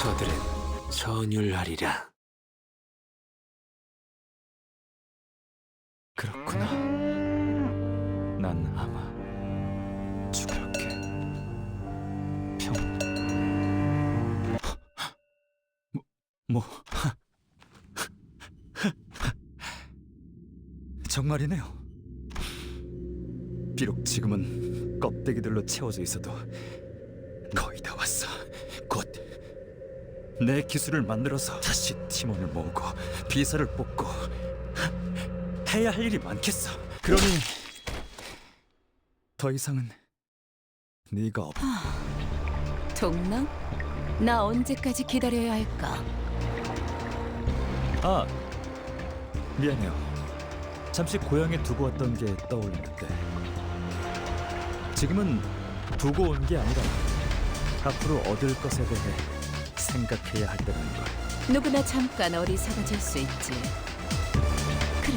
저들은 전율하리라. 그렇구나. 난 아마 죽을게. 평. 뭐? 정말이네요. 비록 지금은 껍데기들로 채워져 있어도 거의 다 왔어. 곧 내 기술을 만들어서 다시 팀원을 모으고 비서를 뽑고 해야 할 일이 많겠어. 그러니 더 이상은 네가 없. 동랑? 나 언제까지 기다려야 할까? 아, 미안해요. 잠시 고향에 두고 왔던 게 떠올랐는데 지금은 두고 온 게 아니라 앞으로 얻을 것에 대해 생각해야 할 때라는 걸. 누구나 잠깐 어리석어질 수 있지. 그래,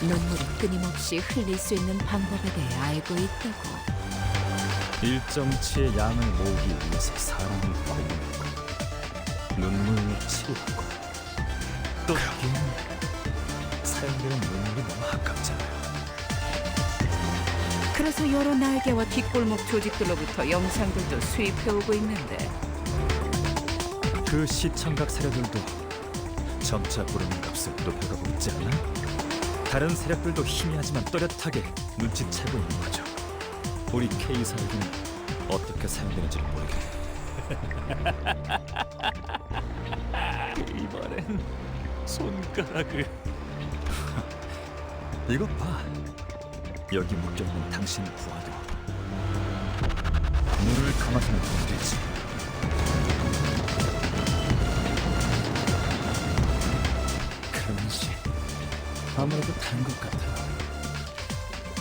눈물을 끊임없이 흘릴 수 있는 방법에 대해 알고 있다고. 일정치의 양을 모으기 위해서 사람을 고문하고 눈물로 치료하고 또 여기는 사용되는 눈물이 너무 아깝잖아요. 그래서 여러 날개와 뒷골목 조직들로부터 영상들도 수입해오고 있는데 그 시청각 세력들도 점차 부르는 값을 높여가고 있지 않아? 다른 세력들도 희미하지만 또렷하게 눈치채고 있는 거죠. 우리 K사역은 어떻게 사용되는지를 모르겠네. 이번엔 손가락을. 이것 봐. 여기 묶여있는 당신 부하도 눈을 감아서는 안 되지. 그런지 아무래도 다른 것 같아요.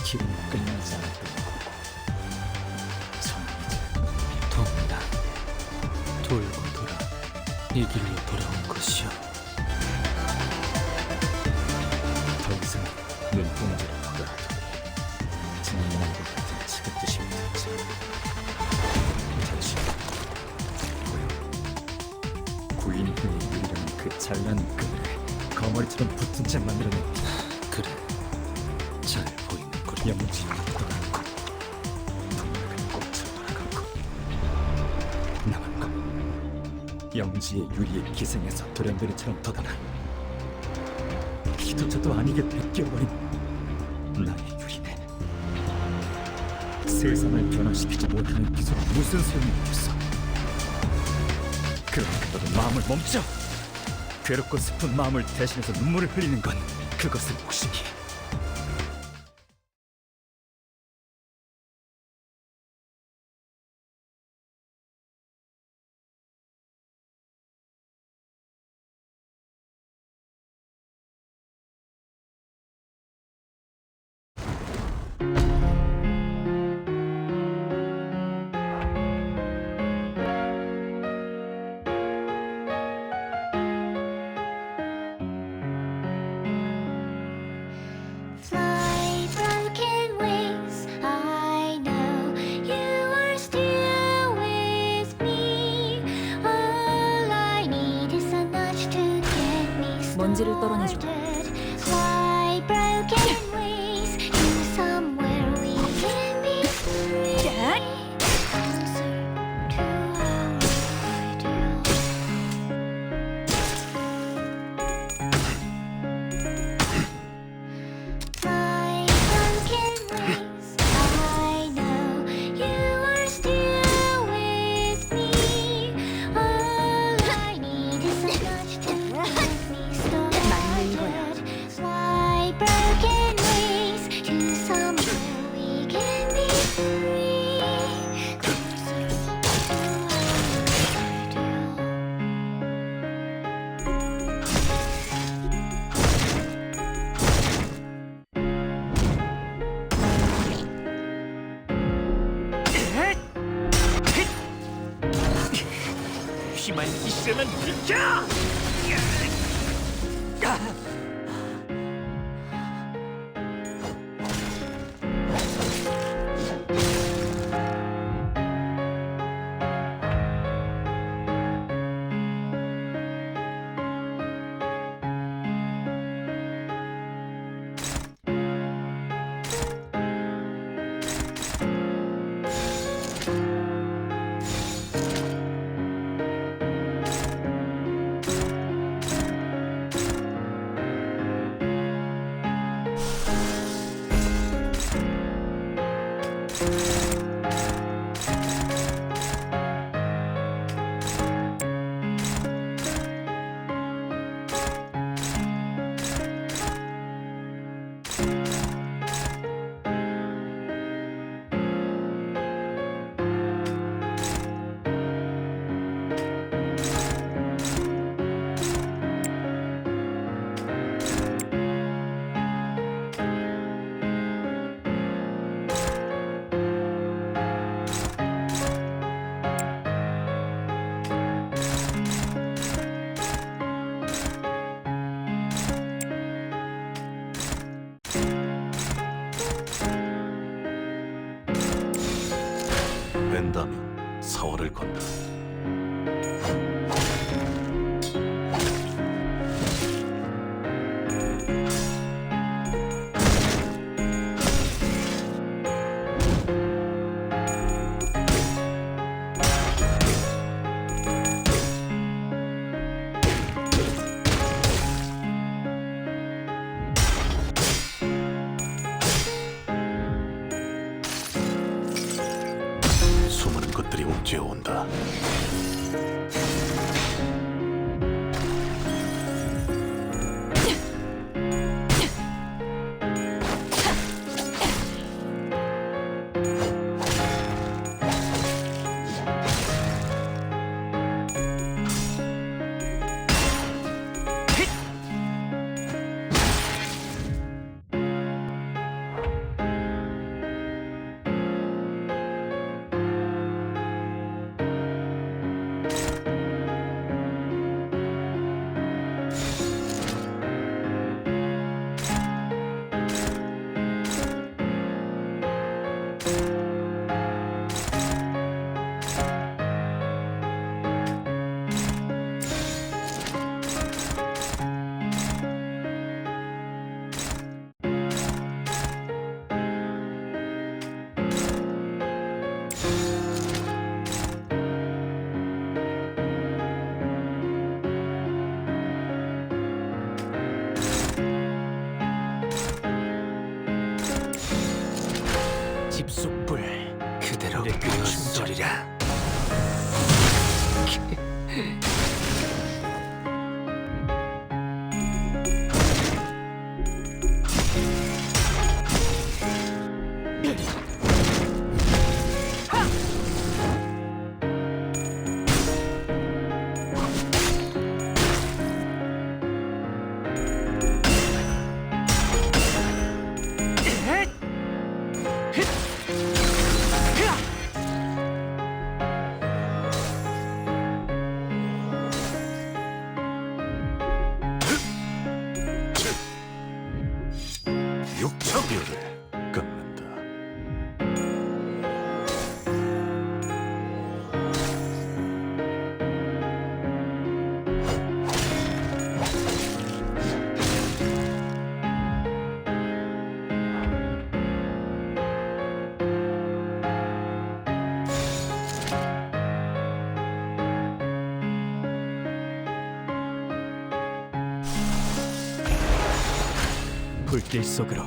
기분이 끝나지 않았던 거고. 저는 이제 동랑, 돌고 돌아 이 길로 돌아온 것이요. 더 이상 눈동자를 보더라도 진난한 것 같은 지긋듯이 믿지. 대신 보여. 구인분이 유리라는 그 잘난 끈을 거머리처럼 붙은 채 만들어낸 그래, 잘 보이는군. 영지는 돌아가고 동락은 꽃으로 돌아가고 남은 건 영지의 유리에 기생해서 돌연변이처럼 돋아나 기도자도 아니게 베껴버린 나의 유리네. 세상을 변화시키지 못하는 기술은 무슨 소용이 있겠어. 그러니까 너도 마음을 멈춰. 괴롭고 슬픈 마음을 대신해서 눈물을 흘리는 건 그것을 몫이니. Fly, broken wings. I know you are still with me. All I need is a nudge to get me 먼지를 떨어내줘. started. Fly, broken wings to somewhere we can be free. Closer to our ideal. Fly, broken wings. I know you are still with me. All I need is a nudge to get me started. Fly, broken wings to somewhere we can be free. Closer to our ideal. 휘말리기 싫으면 비켜! 뺀다면 사활을 건다. 수많은 것들이 옥죄어 온다. 집속불 그대로 충절이라. 육척뼈를 깎는다. 불길 속으로.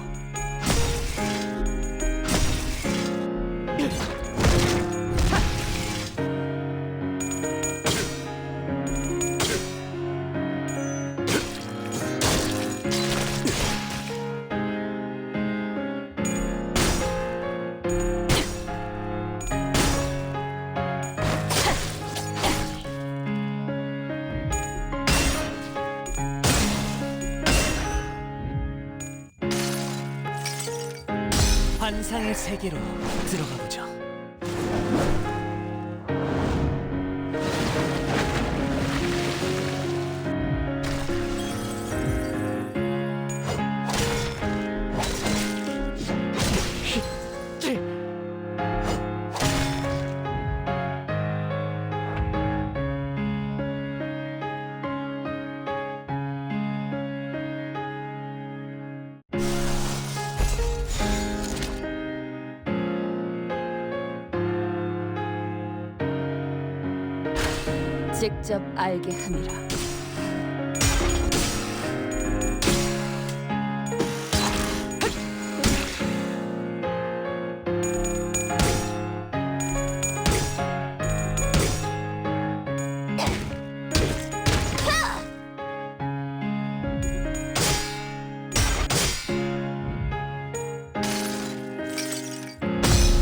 환상의 세계로 들어가 보죠. 직접 알게 함이라.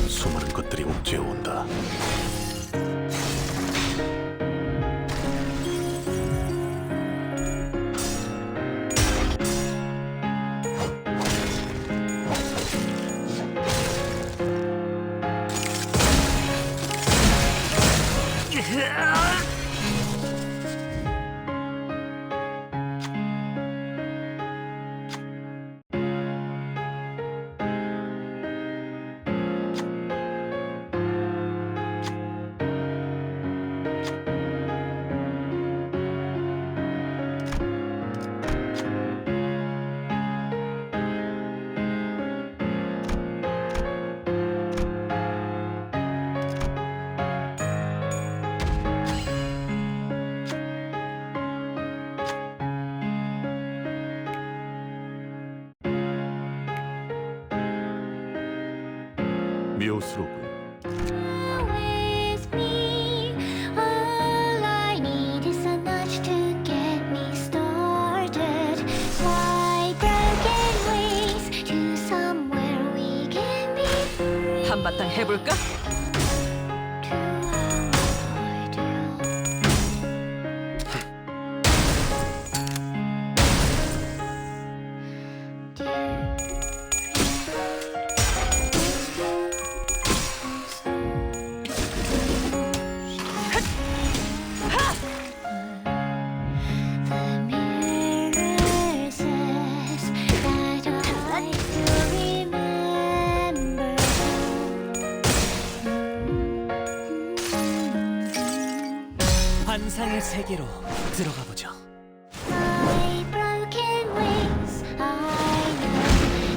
수많은 것들이 옥죄어 온다. 비호스로군. with me. All I need is a nudge to get me started. Fly broken wings to somewhere we can be free. 한바탕 해볼까? To our ideal. The mirror says that I still remember. 환상의 세계로 들어가 보죠. My broken wings, I know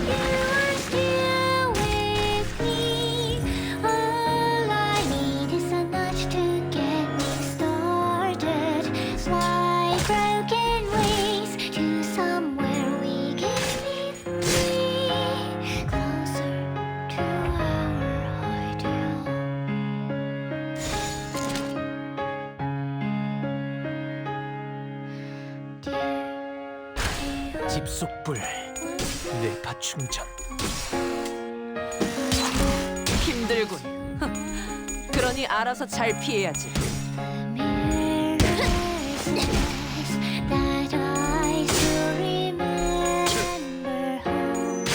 you are still with me. All I need is a nudge to get me started. Fly broken wings to somewhere we can be free. Closer to our ideal. 집속불 뇌파 충전. 힘들군. 그러니 알아서 잘 피해야지. The mirror says that I still remember home.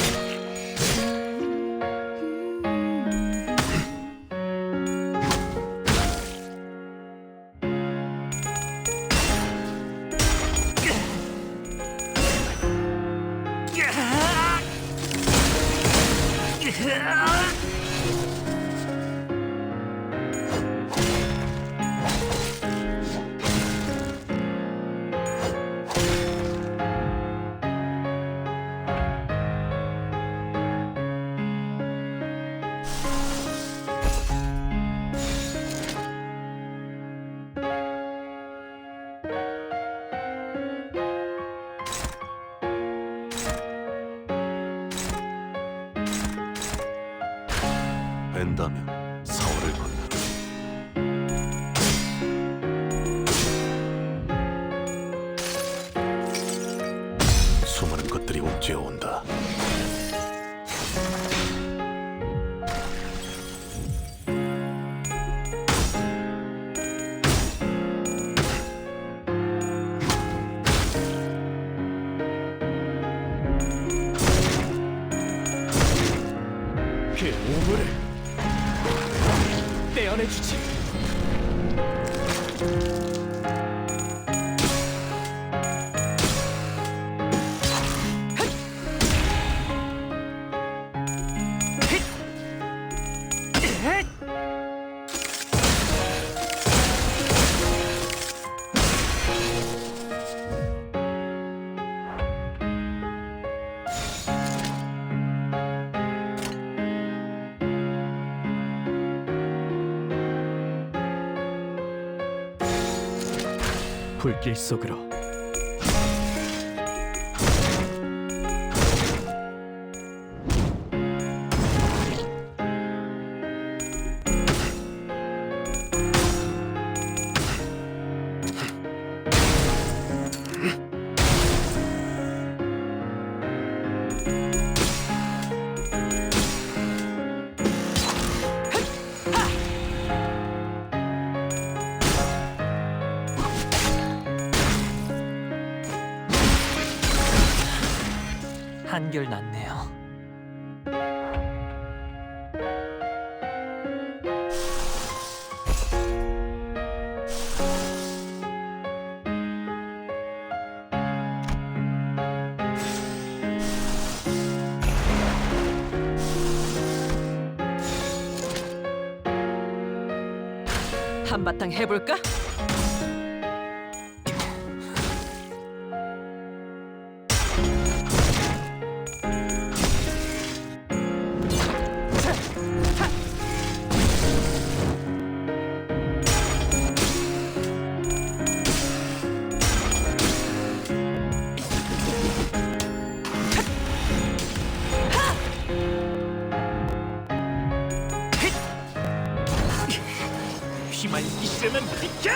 된다면 사월을 건너라. 수많은 것들이 옥죄어 온다. 그 오물을 떼어내주지. 불길 속으로. 한결 낫네요. 한바탕 해볼까? 심한 짓이라면 비켜!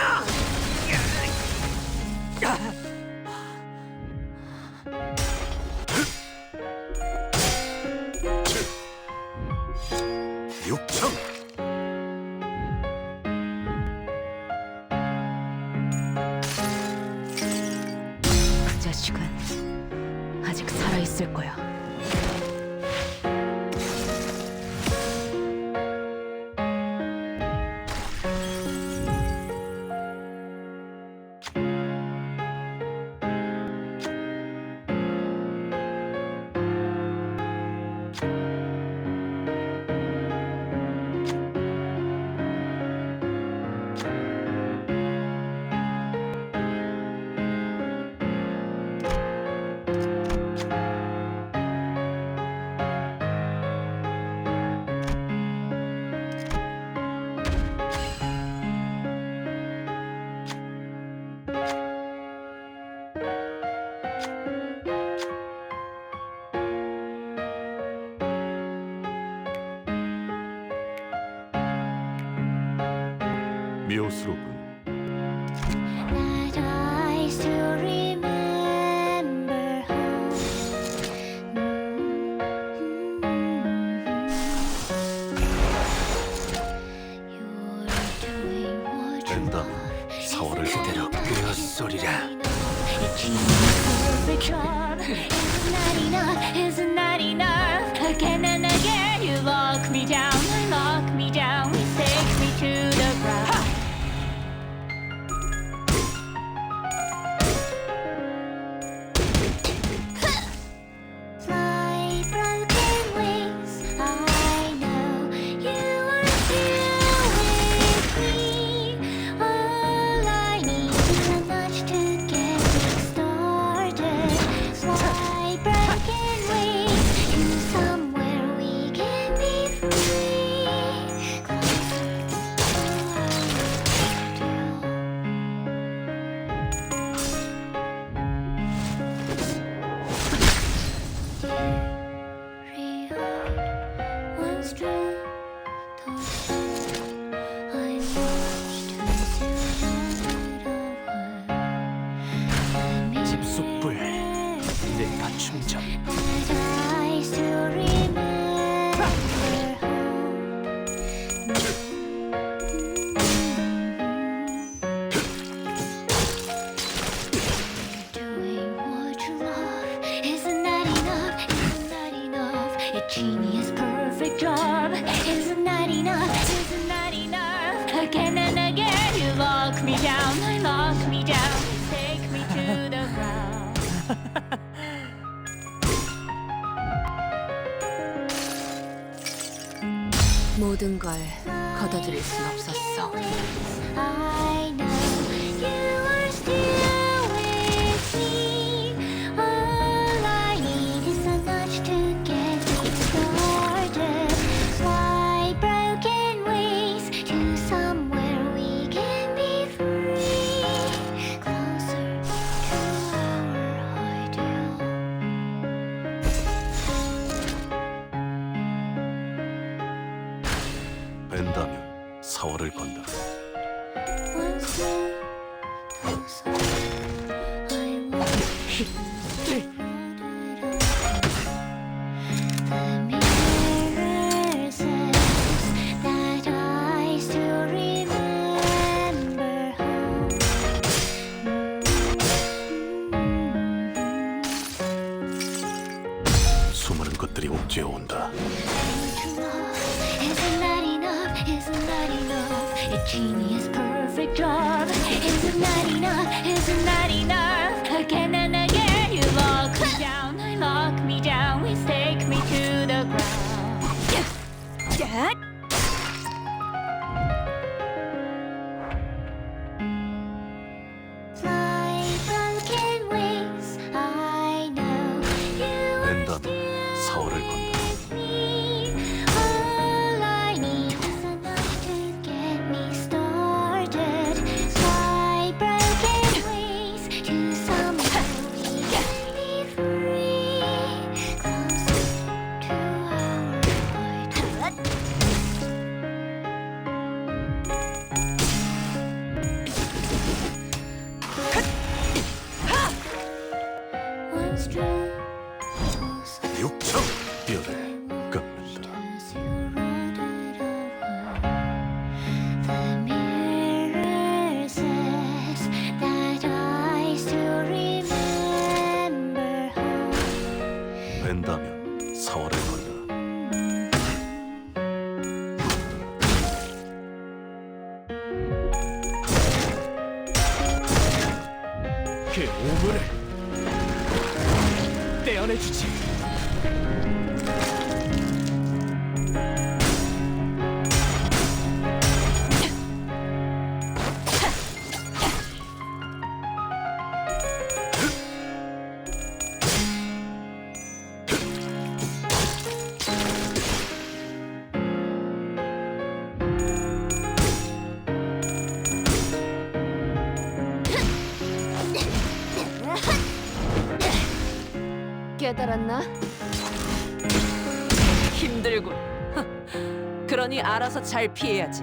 육청 그 자식은 아직 살아있을 거야. 묘수로군. That I still remember home. You're doing what you 벤담 want. 사월을 그대로 되었소리라. Perfect job. Isn't that enough? Isn't that enough? Again and again, you lock me down, lock me down, take me to the ground. Fly broken wings. I know you are still with me. All I need is a nudge to get me started. Fly broken wings to somewhere we can be free. Closer to our ideal. Once true, I watched 집속불 내 가충전. I still remember doing what you love. Isn't that enough? Isn't that enough? A genius, perfect job. Isn't that enough? Isn't that enough? Again and again, you lock me down, lock me down, take me to the ground. 모든 걸 걷어들일 순 없었어. I know you are still with me. All I need is a nudge to get me started. Fly broken wings to somewhere we can be free. Closer to our ideal. 벤다면 사월을 건다. Once more, I want the mirror says that I still remember home. 수많은 것들이 옥죄어 온다. Isn't that enough? Isn't that enough? A genius, perfect job. Isn't that enough? Isn't that enough? Again and again, you lock me down, lock me down, take me to the ground. Fly broken wings. I know you are 벤다면 사월을 건다. with me. All I need is a nudge to get me started. Fly broken wings to 그 오물을 떼어내주지. 깨달았나? 힘들군. 그러니 알아서 잘 피해야지.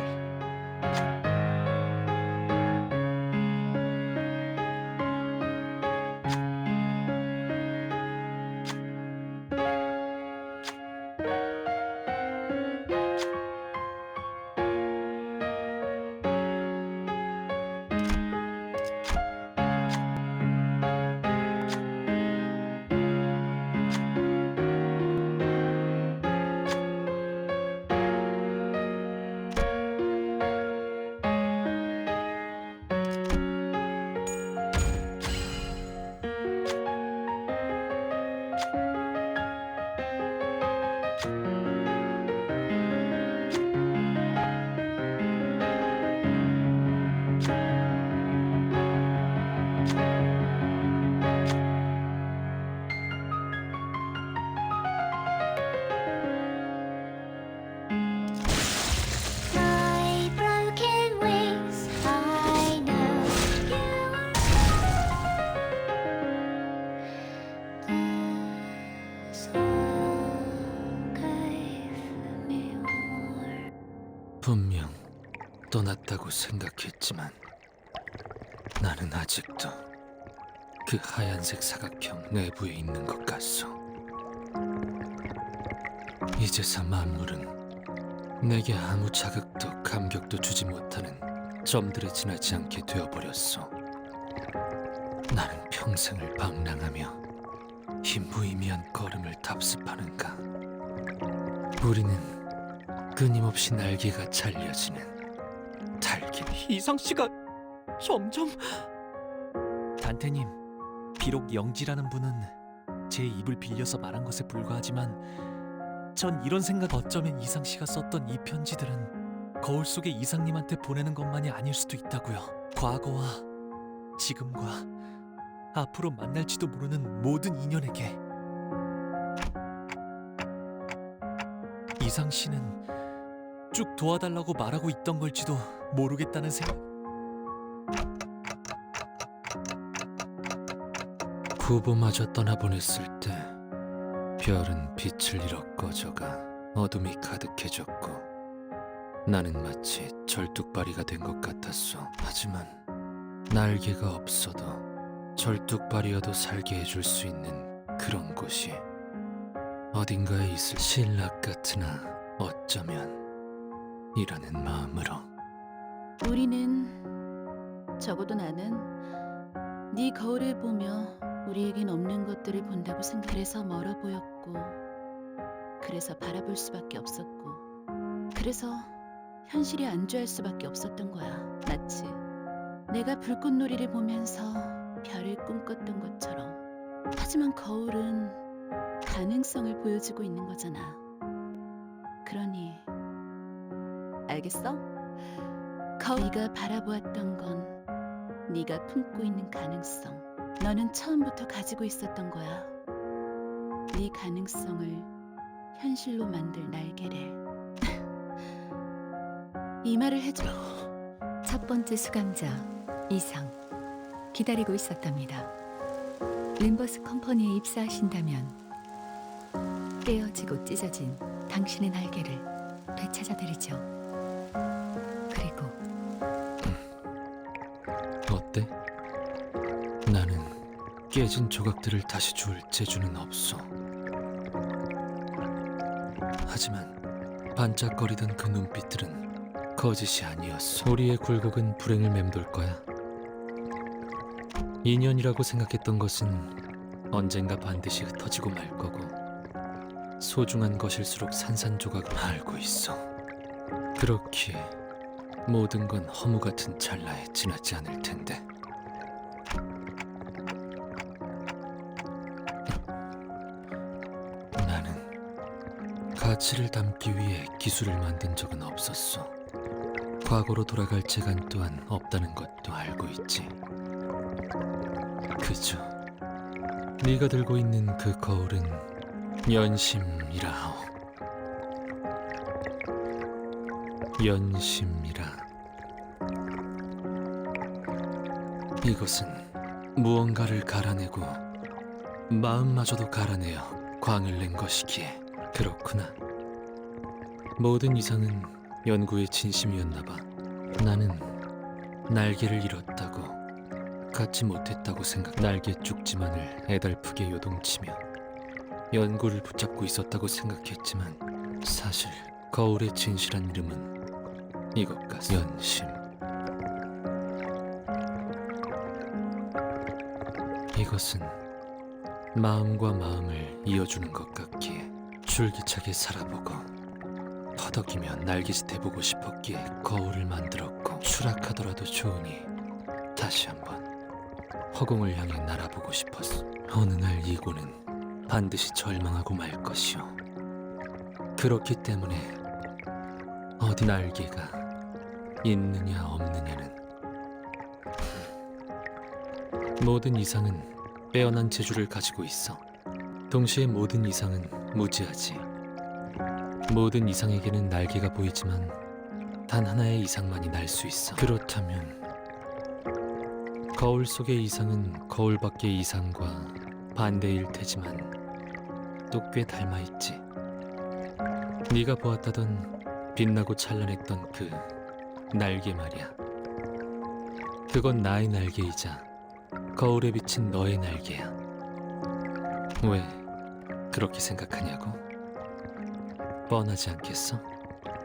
My broken wings, I know you are. So gave me more. 분명 떠났다고 생각했지만 나는 아직도 그 하얀색 사각형 내부에 있는 것 같소. 이제서 만물은 내게 아무 자극도 감격도 주지 못하는 점들에 지나지 않게 되어버렸소. 나는 평생을 방랑하며 이 무의미한 걸음을 답습하는가. 우리는 끊임없이 날개가 잘려지는 달기. 이상씨가 점점... 단테님, 비록 영지라는 분은 제 입을 빌려서 말한 것에 불과하지만 전 이런 생각, 어쩌면 이상씨가 썼던 이 편지들은 거울 속에 이상님한테 보내는 것만이 아닐 수도 있다고요. 과거와 지금과 앞으로 만날지도 모르는 모든 인연에게 이상씨는 쭉 도와달라고 말하고 있던 걸지도 모르겠다는 생각. 구보마저 떠나보냈을 때 별은 빛을 잃어 꺼져가 어둠이 가득해졌고 나는 마치 절뚝발이가 된 것 같았어. 하지만 날개가 없어도 절뚝발이어도 살게 해줄 수 있는 그런 곳이 어딘가에 있을 신락 같으나 어쩌면 이라는 마음으로. 우리는, 적어도 나는 네 거울을 보며 우리에겐 없는 것들을 본다고 생각해서 멀어 보였고, 그래서 바라볼 수밖에 없었고, 그래서 현실이 안주할 수밖에 없었던 거야. 마치 내가 불꽃놀이를 보면서 별을 꿈꿨던 것처럼. 하지만 거울은 가능성을 보여주고 있는 거잖아. 그러니 알겠어? 네가 바라보았던 건 네가 품고 있는 가능성. 너는 처음부터 가지고 있었던 거야. 네 가능성을 현실로 만들 날개를. 이 말을 해줘. 첫 번째 수감자 이상 기다리고 있었답니다. 림버스 컴퍼니에 입사하신다면 깨어지고 찢어진 당신의 날개를 되찾아드리죠. 그리고 어때? 나는 깨진 조각들을 다시 줄 재주는 없어. 하지만 반짝거리던 그 눈빛들은 거짓이 아니었어. 우리의 굴곡은 불행을 맴돌 거야. 인연이라고 생각했던 것은 언젠가 반드시 흩어지고 말 거고, 소중한 것일수록 산산조각을 알고 있어. 그렇기에 모든 건 허무 같은 찰나에 지나지 않을 텐데. 가치를 담기 위해 기술을 만든 적은 없었어. 과거로 돌아갈 재간 또한 없다는 것도 알고 있지. 그저 네가 들고 있는 그 거울은 연심이라 하오. 연심이라. 이것은 무언가를 갈아내고 마음마저도 갈아내어 광을 낸 것이기에. 그렇구나. 모든 이상은 연구의 진심이었나 봐. 나는 날개를 잃었다고, 갖지 못했다고 생각. 날개 쪽지만을 애달프게 요동치며 연구를 붙잡고 있었다고 생각했지만 사실 거울의 진실한 이름은 이것 같아. 연심. 이것은 마음과 마음을 이어주는 것 같기에 줄기차게 살아보고 허덕이며 날개짓 해보고 싶었기에 거울을 만들었고, 추락하더라도 좋으니 다시 한번 허공을 향해 날아보고 싶었어. 어느 날 이고는 반드시 절망하고 말 것이오. 그렇기 때문에 어디 날개가 있느냐 없느냐는, 모든 이상은 빼어난 재주를 가지고 있어. 동시에 모든 이상은 무지하지. 모든 이상에게는 날개가 보이지만 단 하나의 이상만이 날 수 있어. 그렇다면 거울 속의 이상은 거울 밖의 이상과 반대일 테지만 또 꽤 닮아 있지. 네가 보았다던 빛나고 찬란했던 그 날개 말이야. 그건 나의 날개이자 거울에 비친 너의 날개야. 왜 그렇게 생각하냐고? 뻔하지 않겠어?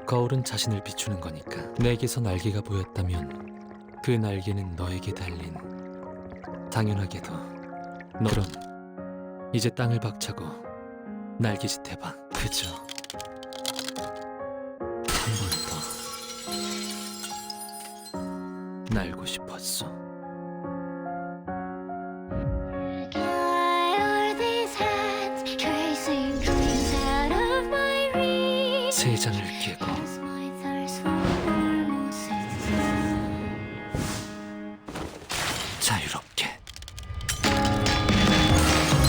거울은 자신을 비추는 거니까. 내게서 날개가 보였다면 그 날개는 너에게 달린, 당연하게도 너. 그럼 이제 땅을 박차고 날개짓 해봐. 그저 한 번 더 날고 싶었어. Why are these hands tracing dreams out of my reach? 세 장을 깨고 As my thirst for more ceases. 자유롭게.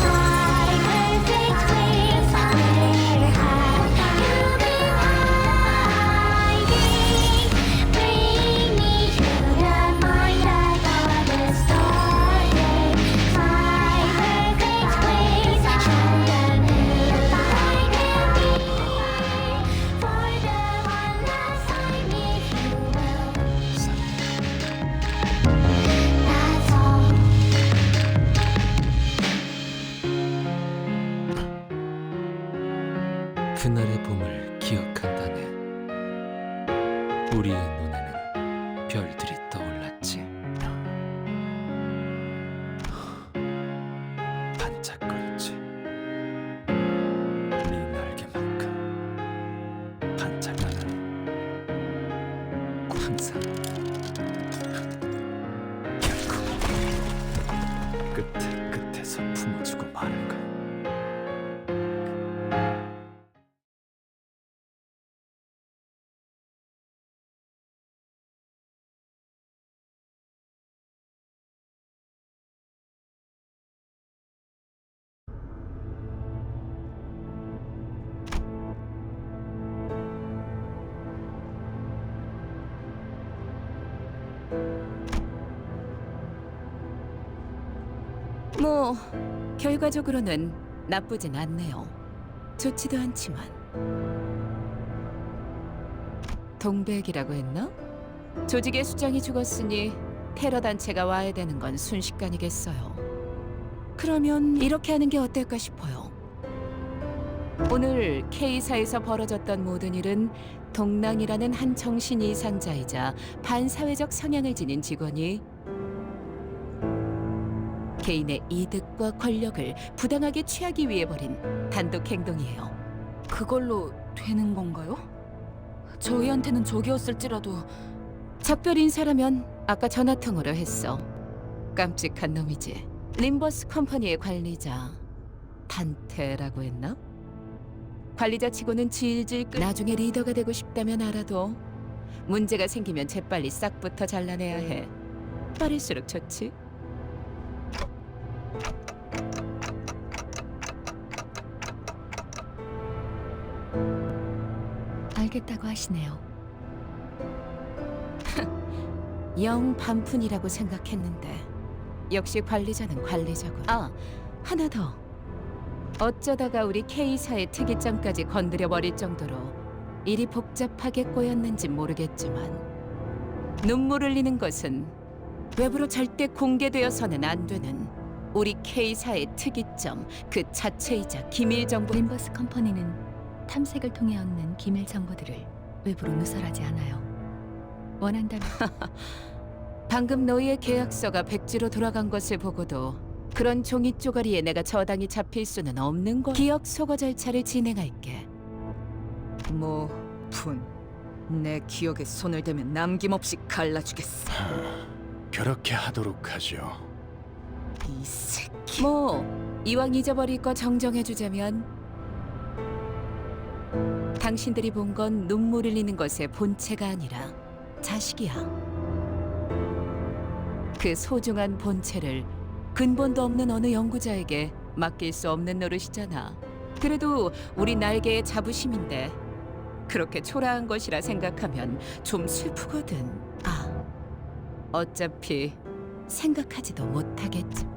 My perfect wings, where have you been hiding? Bring me to the mind I thought was starting. My perfect wings, show them who I can be. For the one last time, if you will. That's all. 그날의 봄을 기억한다네. 우리의 눈에는 별들이 떠올랐지. 반짝거렸지. 네 날개만큼 반짝나는, 항상. 결국 끝에서 품어주고 마는 것. 뭐 결과적으로는 나쁘진 않네요. 좋지도 않지만. 동백이라고 했나? 조직의 수장이 죽었으니 테러 단체가 와야 되는 건 순식간이겠어요. 그러면 이렇게 하는 게 어떨까 싶어요. 오늘 K사에서 벌어졌던 모든 일은 동랑이라는 한 정신 이상자이자 반사회적 성향을 지닌 직원이 개인의 이득과 권력을 부당하게 취하기 위해 벌인 단독 행동이에요. 그걸로 되는 건가요? 저희한테는 적이었을지라도. 작별 인사라면 아까 전화통화로 했어. 깜찍한 놈이지. 림버스 컴퍼니의 관리자 단테라고 했나? 관리자치고는 질질 나중에 리더가 되고 싶다면 알아도 문제가 생기면 재빨리 싹부터 잘라내야 해. 빠를수록 좋지. 알겠다고 하시네요. 영 반푼이라고 생각했는데 역시 관리자는 관리자고. 아, 하나 더. 어쩌다가 우리 K사의 특이점까지 건드려 버릴 정도로 일이 복잡하게 꼬였는진 모르겠지만 눈물 흘리는 것은 외부로 절대 공개되어서는 안 되는 우리 K사의 특이점 그 자체이자 기밀 정보. 림버스 컴퍼니는 탐색을 통해 얻는 기밀 정보들을 외부로 누설하지 않아요. 원한다면 방금 너희의 계약서가 백지로 돌아간 것을 보고도 그런 종이 쪼가리에 내가 저당이 잡힐 수는 없는 거. 기억 소거 절차를 진행할게. 내 기억에 손을 대면 남김없이 갈라주겠어. 그렇게 하도록 하죠. 이 새끼. 이왕 잊어버릴 거 정정해주자면 당신들이 본 건 눈물 흘리는 것의 본체가 아니라 자식이야. 그 소중한 본체를 근본도 없는 어느 연구자에게 맡길 수 없는 노릇이잖아. 그래도 우리 날개의 자부심인데 그렇게 초라한 것이라 생각하면 좀 슬프거든. 아, 어차피 생각하지도 못하겠지.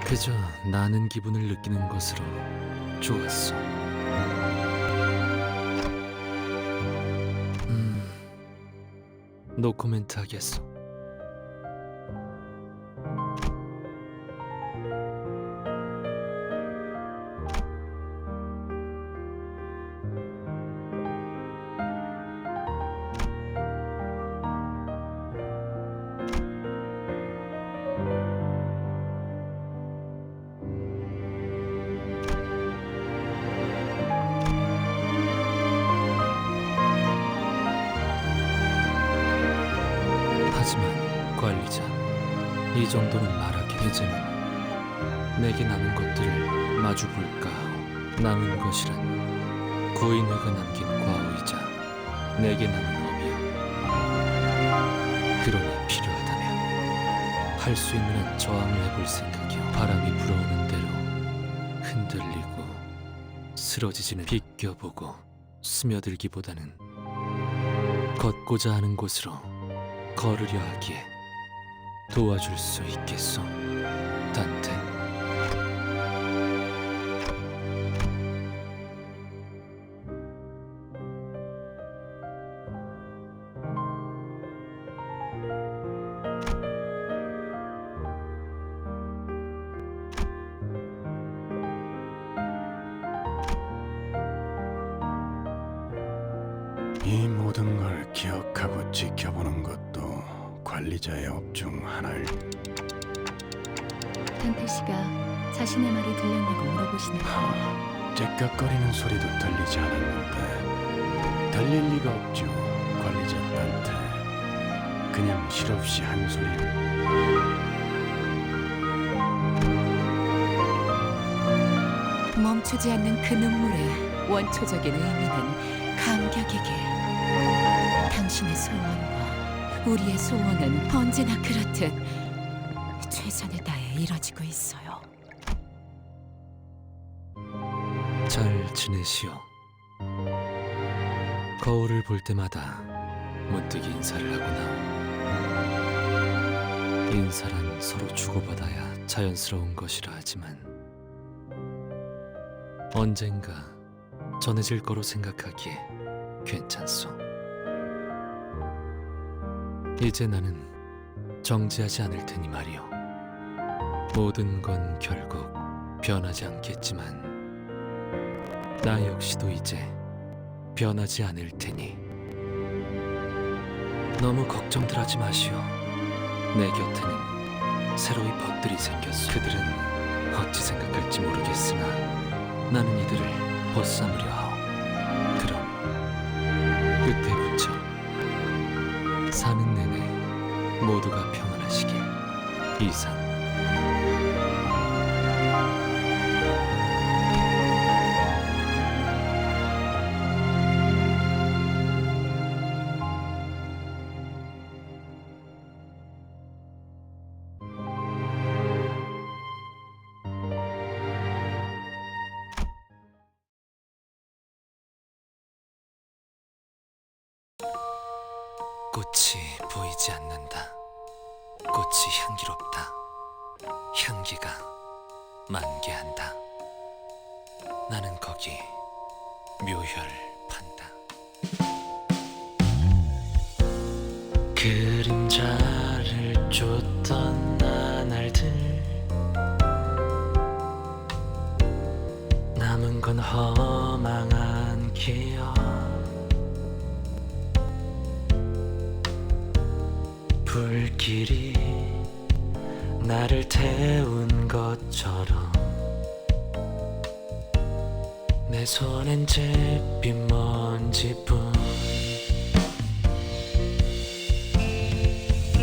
그저 나는 기분을 느끼는 것으로 좋았어. 노코멘트 하겠어. 하지만 관리자, 이 정도는 말하기. 이제는 내게 남은 것들을 마주 볼까 하오. 남은 것이란 구인회가 남긴 과오이자 내게 남은 업이요. 그러니 필요하다면 할 수 있는 한 저항을 해볼 생각이요. 바람이 불어오는 대로 흔들리고 쓰러지지는 비껴보고 스며들기보다는 걷고자 하는 곳으로 걸으려 하기에 도와줄 수 있겠소, 단테. 이 모든 걸 기억하고 지켜보는 것도 관리자의 업 중 하나일. 단테 씨가 자신의 말이 들렸냐고 물어보시네요. 째깍거리는 소리도 들리지 않았는데 들릴 리가 없죠, 관리자 단테. 그냥 실없이 한 소리. 멈추지 않는 그 눈물의 원초적인 의미는 감격이길. 당신의 소원과 우리의 소원은 언제나 그렇듯 최선을 다해 이뤄지고 있어요. 잘 지내시오. 거울을 볼 때마다 문득 인사를 하고 나오. 인사란 서로 주고받아야 자연스러운 것이라 하지만 언젠가 전해질 거로 생각하기에 괜찮소. 이제 나는 정지하지 않을 테니 말이오. 모든 건 결국 변하지 않겠지만 나 역시도 이제 변하지 않을 테니 너무 걱정들 하지 마시오. 내 곁에는 새로이 벗들이 생겼소. 그들은 어찌 생각할지 모르겠으나 나는 이들을 벗삼으려 하오. 그럼 끝에 붙여 사는 내내 모두가 평안하시길. 이상. 꽃이 보이지 않는다. 꽃이 향기롭다. 향기가 만개한다. 나는 거기 묘혈을 판다. 그림자를 쫓던 나날들, 남은 건 허망한 기억. 불길이 나를 태운 것처럼 내 손엔 잿빛 먼지뿐.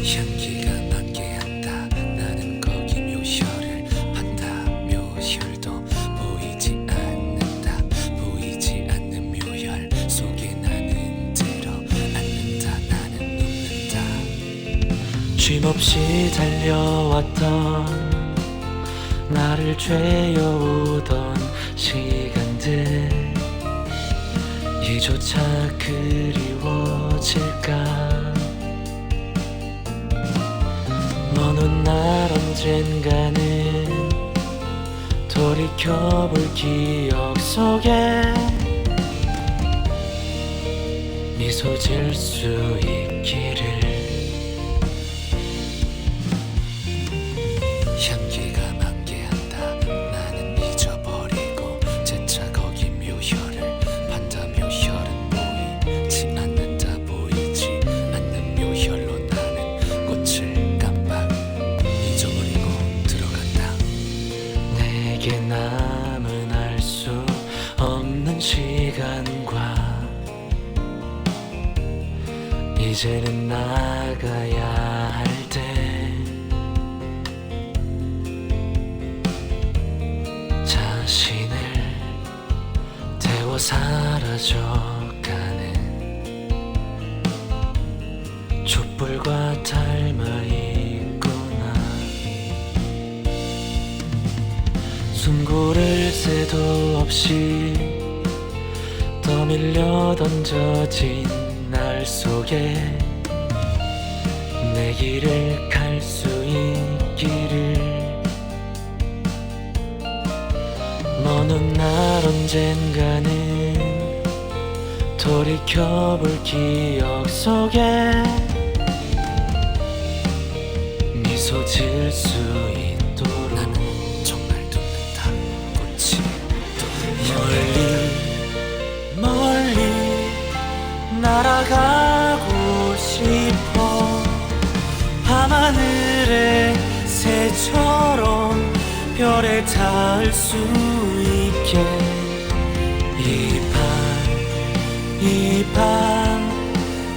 향기가 만개한다. 나는 거기 묘혈을 판다. 묘혈도 보이지 않는다. 보이지 않는 묘혈 속에 나는 들어앉는다. 나는 눕는다. 쉼없이 달려왔던 나를 죄어오던 시간들, 이조차 그리워질까. 먼 훗날 언젠가는 돌이켜볼 기억 속에 미소 지을 수 있기를. 향기가 만개한다. 나는 잊어버리고 재차 거기 묘혈을 판다. 묘혈은 보이지 않는다. 보이지 않는 묘혈로 나는 꽃을 깜빡 잊어버리고 들어간다. 내게 남은 알 수 없는 시간과 이제는 나가야 할 때, 자신을 태워 사라져가는 촛불과 닮아 있구나. 숨 고를 새도 없이 떠밀려 던져진 날 속에 내 길을 갈 수 있기를. 먼 훗날 언젠가는 돌이켜볼 기억 속에 미소 지을 수 있도록. 나는 정말 눕는다. 꽃이 멀리 멀리 날아가고 싶어. 밤하늘의 새처럼 별에 닿을 수 있게. 이 밤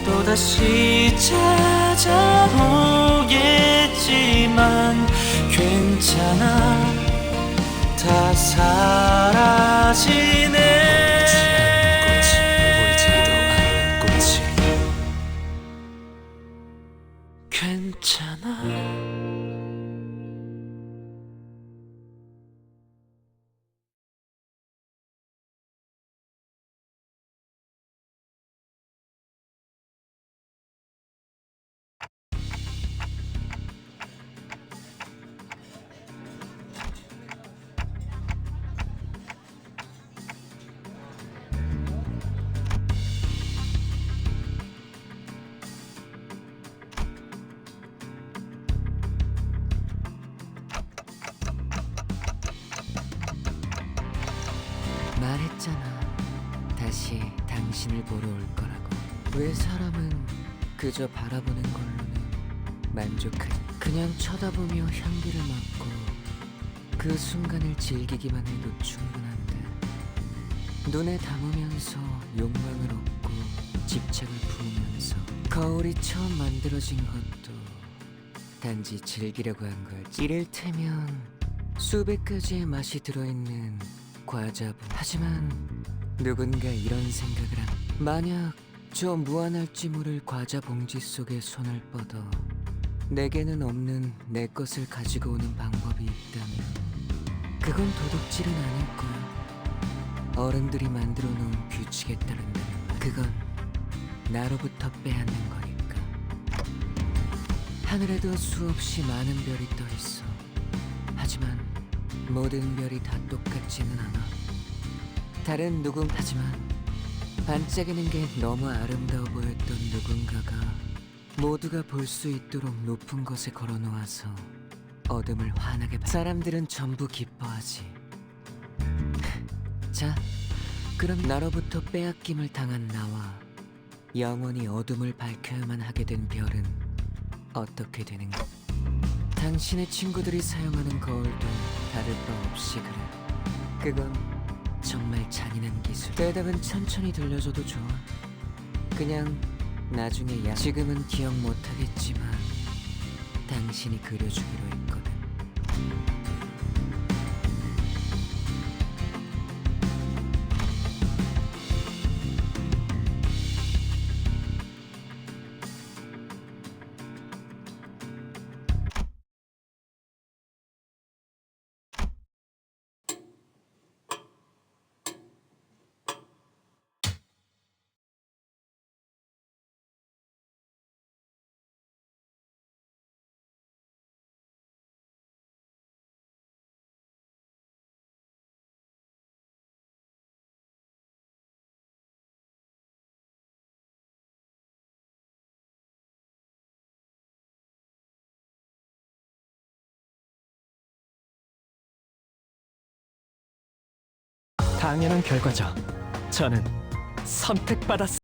또다시 찾아오겠지만 괜찮아. 다 사라지네. 보이지도 않는 꽃이 괜찮아. 다시 당신을 보러 올 거라고. 왜 사람은 그저 바라보는 걸로는 만족하지? 그냥 쳐다보며 향기를 맡고 그 순간을 즐기기만 해도 충분한데, 눈에 담으면서 욕망을 얻고 집착을 품으면서 거울이 처음 만들어진 것도 단지 즐기려고 한 거지. 이를테면 수백 가지의 맛이 들어있는 과자부. 하지만 누군가 이런 생각을 한. 만약 저 무한할지 모를 과자 봉지 속에 손을 뻗어 내게는 없는 내 것을 가지고 오는 방법이 있다면 그건 도둑질은 아닐 거야. 어른들이 만들어 놓은 규칙에 따른다면 그건 나로부터 빼앗는 거니까. 하늘에도 수없이 많은 별이 떠 있어. 하지만 모든 별이 다 똑같지는 않아. 다른 하지만 반짝이는 게 너무 아름다워 보였던 누군가가 모두가 볼 수 있도록 높은 곳에 걸어 놓아서 어둠을 환하게 사람들은 전부 기뻐하지. 자, 그럼 나로부터 빼앗김을 당한 나와 영원히 어둠을 밝혀야만 하게 된 별은 어떻게 되는가? 당신의 친구들이 사용하는 거울도 다를 바 없이 그래. 그건 정말 잔인한 기술. 대답은 천천히 들려줘도 좋아. 그냥 나중에 지금은 기억 못하겠지만 당신이 그려주기로 했거든. 당연한 결과죠. 저는 선택받았습니다.